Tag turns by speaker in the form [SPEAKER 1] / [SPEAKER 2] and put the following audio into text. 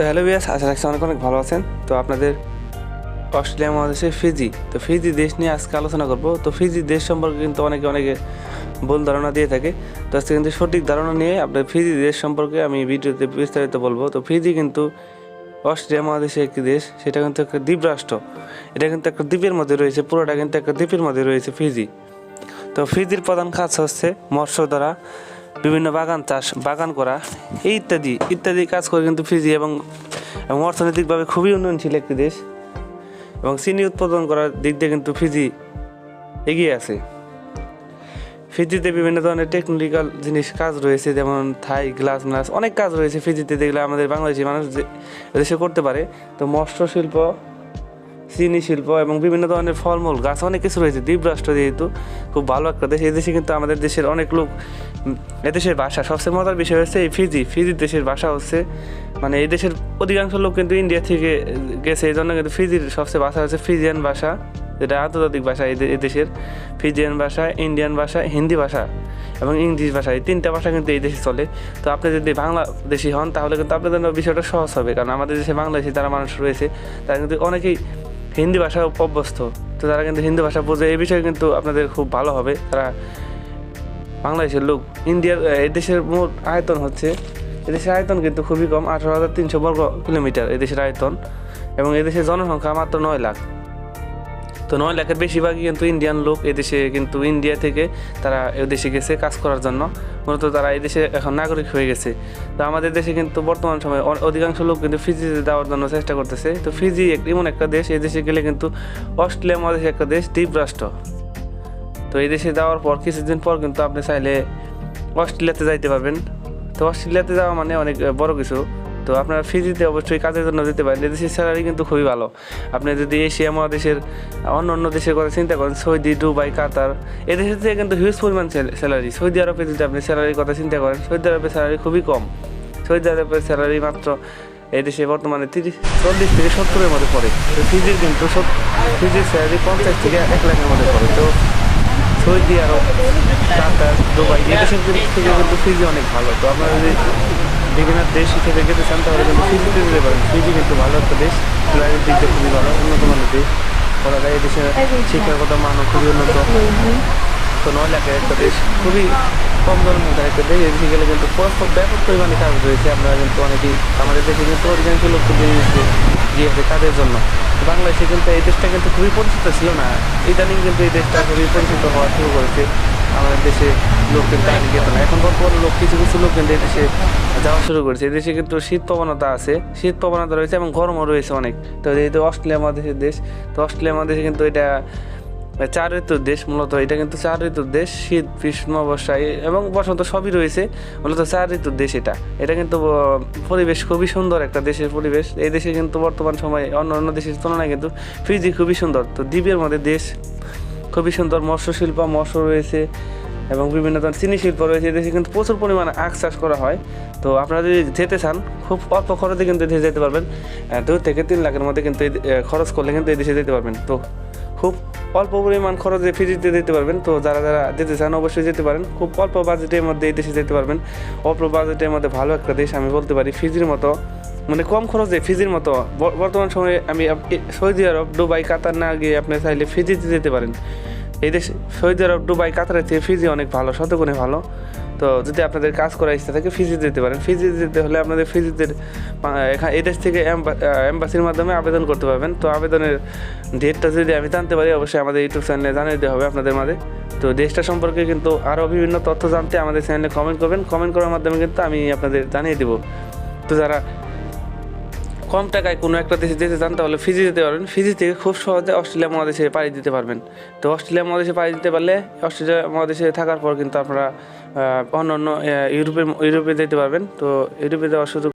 [SPEAKER 1] তো hello viewers, আশা রাখছি অনেক অনেক ভালো আছেন। তো আপনাদের অস্ট্রেলিয়া মহাদেশে ফিজি, তো ফিজি দেশ নিয়ে আজকে আলোচনা করব। তো ফিজি দেশ সম্পর্কে কিন্তু অনেকে ভুল ধারণা দিয়ে থাকে। তো আজকে কিন্তু সঠিক ধারণা নিয়ে আপনার ফিজি দেশ সম্পর্কে আমি ভিডিওতে বিস্তারিত বলবো। তো ফিজি কিন্তু অস্ট্রেলিয়া মহাদেশে একটি দেশ, সেটা কিন্তু একটা দ্বীপ রাষ্ট্র। এটা কিন্তু একটা দ্বীপের মধ্যে রয়েছে, পুরোটা কিন্তু একটা দ্বীপের মধ্যে রয়েছে ফিজি। তো ফিজির প্রধান কাজ হচ্ছে মৎস্য ধরা, বিভিন্ন বাগান করা, এই ইত্যাদি ইত্যাদি কাজ করে কিন্তু ফিজি এবং অর্থনৈতিকভাবে খুবই উন্নয়নশীল একটি দেশ এবং চিনি উৎপাদন করার দিক দিয়ে কিন্তু ফিজি এগিয়ে আছে। ফিজিতে বিভিন্ন ধরনের টেকনিক্যাল কাজ রয়েছে, যেমন থাই, গ্লাস অনেক কাজ রয়েছে ফিজিতে, যেগুলো আমাদের বাংলাদেশি মানুষ দেশে করতে পারে। তো মৎস্য শিল্প, চিনি শিল্প এবং বিভিন্ন ধরনের ফলমূল গাছ, অনেক কিছু রয়েছে। দ্বীপ রাষ্ট্র যেহেতু খুব ভালো একটা দেশ, এই দেশে কিন্তু আমাদের দেশের অনেক লোক, এদেশের ভাষা সবচেয়ে মজার বিষয় হচ্ছে এই ফিজি দেশের ভাষা হচ্ছে, মানে এই দেশের অধিকাংশ লোক কিন্তু ইন্ডিয়া থেকে গেছে, এই জন্য কিন্তু ফিজির সবচেয়ে ভাষা হচ্ছে ফিজিয়ান ভাষা, যেটা আন্তর্জাতিক ভাষা এই দেশের। ফিজিয়ান ভাষা, ইন্ডিয়ান ভাষা, হিন্দি ভাষা এবং ইংলিশ ভাষা, এই তিনটা ভাষা কিন্তু এই দেশে চলে। তো আপনি যদি বাংলাদেশি হন তাহলে কিন্তু আপনাদের জন্য বিষয়টা সহজ হবে, কারণ আমাদের দেশে বাংলাদেশি যারা মানুষ রয়েছে তারা কিন্তু অনেকেই হিন্দি ভাষা অভ্যস্ত। তো তারা কিন্তু হিন্দি ভাষা বোঝে, এই বিষয়ে কিন্তু আপনাদের খুব ভালো হবে। তারা বাংলাদেশের লোক, এই দেশের মোট আয়তন হচ্ছে, এদেশের আয়তন কিন্তু খুবই কম, 18,300 বর্গ কিলোমিটার এদেশের আয়তন, এবং এদেশের জনসংখ্যা মাত্র 9 লাখ। তো 9 লাখের বেশিরভাগই কিন্তু ইন্ডিয়ান লোক। এদেশে কিন্তু ইন্ডিয়া থেকে তারা এদেশে গেছে কাজ করার জন্য, মূলত তারা এদেশে এখন নাগরিক হয়ে গেছে। তো আমাদের দেশে কিন্তু বর্তমান সময়ে অধিকাংশ লোক কিন্তু ফিজিতে যাওয়ার জন্য চেষ্টা করতেছে। তো ফিজি এমন একটা দেশ, এই দেশে গেলে কিন্তু অস্ট্রেলিয়া মহাদেশে একটা দেশ, দ্বীপ রাষ্ট্র। তো এই দেশে যাওয়ার পর কিছুদিন পর কিন্তু আপনি চাইলে অস্ট্রেলিয়াতে যাইতে পারবেন। তো অস্ট্রেলিয়াতে যাওয়া মানে অনেক বড় কিছু। তো আপনারা ফিজিতে অবশ্যই কাজের জন্য যেতে পারেন, এদেশের স্যালারি কিন্তু খুবই ভালো। আপনি যদি এশিয়া মহাদেশের অন্য দেশের কথা চিন্তা করেন, সৌদি, দুবাই, কাতার, এদেশের থেকে কিন্তু হিউজ পরিমাণ স্যালারি। সৌদি আরবে যদি আপনি স্যালারির কথা চিন্তা করেন, সৌদি আরবের স্যালারি খুবই কম। সৌদি আরবের স্যালারি মাত্র এদেশে বর্তমানে 40 থেকে 70-এর মধ্যে পড়ে। তো ফিজির কিন্তু ফিজির স্যালারি 50 থেকে 1 লাখের মধ্যে পড়ে। তো সৌদি আরব, কাতার, দুবাই, এই দেশের থেকে কিন্তু ফিজি অনেক ভালো। তো আপনারা যদি বিভিন্ন দেশ হিসেবে যেতে চান তাহলে কিন্তু ফিজিতে যেতে পারেন। ফিজি কিন্তু ভালো একটা দেশ, স্যালারির দিক দিয়ে খুবই ভালো, উন্নত মানের দেশ বলা যায়। এই দেশের শিক্ষাগত মানও খুবই উন্নত। তো 9 লাখের একটা দেশ, খুবই কম জনসংখ্যার একটা দেশ। এদেশে গেলে কিন্তু ব্যাপক পরিমাণে কাজ রয়েছে। আমরা কিন্তু অনেকেই আমাদের দেশে কিন্তু অধিকাংশ লোক গিয়েছে কাজের জন্য। বাংলাদেশে কিন্তু এই দেশটা কিন্তু খুবই পরিচিত ছিল না, ইদানিং কিন্তু এই দেশটা খুবই পরিচিত হওয়া শুরু করেছে। আমাদের দেশে লোক কিন্তু আগে যেত না, এখন বর্তমানে কিছু লোক কিন্তু এই দেশে যাওয়া শুরু করেছে। এই দেশে কিন্তু শীত প্রবণতা রয়েছে এবং গরমও রয়েছে অনেক। তো যেহেতু অস্ট্রেলিয়া মহাদেশের দেশ, তো অস্ট্রেলিয়া মহাদেশে কিন্তু এটা 4 ঋতুর দেশ। মূলত এটা কিন্তু 4 ঋতুর দেশ, শীত, গ্রীষ্ম, বর্ষা এবং বসন্ত সবই রয়েছে। মূলত 4 ঋতুর দেশ এটা কিন্তু পরিবেশ খুবই সুন্দর একটা দেশের পরিবেশ। এই দেশে কিন্তু বর্তমান সময়ে অন্য দেশের তুলনায় কিন্তু ফিজি খুবই সুন্দর। তো দ্বীপের মধ্যে দেশ, খুবই সুন্দর। মৎস্য রয়েছে এবং বিভিন্ন ধরনের চিনি শিল্প রয়েছে। এদেশে কিন্তু প্রচুর পরিমাণে আখ চাষ করা হয়। তো আপনারা যদি যেতে চান, খুব অল্প খরচে কিন্তু এদেশে যেতে পারবেন। 2 থেকে 3 লাখের মধ্যে কিন্তু খরচ করলে কিন্তু এদেশে যেতে পারবেন। তো খুব অল্প পরিমাণ খরচে ফিজিতে যেতে পারবেন। তো যারা যেতে চান অবশ্যই যেতে পারেন। খুব অল্প বাজেটের মধ্যে এই দেশে যেতে পারবেন। অল্প বাজেটের মধ্যে ভালো একটা দেশ আমি বলতে পারি, ফিজির মতো, মানে কম খরচে ফিজির মতো। বর্তমান সময়ে আমি সৌদি আরব, দুবাই, কাতার না গিয়ে আপনি চাইলে ফিজিতে যেতে পারেন। এই দেশে সৌদি আরব, দুবাই, কাতারের থেকে ফিজি অনেক ভালো, শতগুণে ভালো। তো যদি আপনাদের কাজ করার ইচ্ছা থাকে ফিজিতে যেতে পারেন। ফিজিতে যেতে হলে আপনাদের এই দেশ থেকে এম্বাসির মাধ্যমে আবেদন করতে পারবেন। তো আবেদনের ডেটটা যদি আমি জানতে পারি অবশ্যই আমাদের ইউটিউব চ্যানেলে জানিয়ে দেওয়া হবে আপনাদের মাঝে। তো দেশটা সম্পর্কে কিন্তু আরও বিভিন্ন তথ্য জানতে আমাদের চ্যানেলে কমেন্ট করবেন। কমেন্ট করার মাধ্যমে কিন্তু আমি আপনাদের জানিয়ে দেবো। তো যারা কম টাকায় কোনো একটা দেশে যেতে চান তাহলে ফিজি যেতে পারবেন। ফিজি থেকে খুব সহজে অস্ট্রেলিয়া মহাদেশে পাড়ি দিতে পারবেন। তো অস্ট্রেলিয়া মহাদেশে পাড়ি দিতে পারলে অস্ট্রেলিয়া মহাদেশে থাকার পর কিন্তু আপনারা অন্য ইউরোপে যেতে পারবেন। তো ইউরোপে যাওয়ার সুযোগ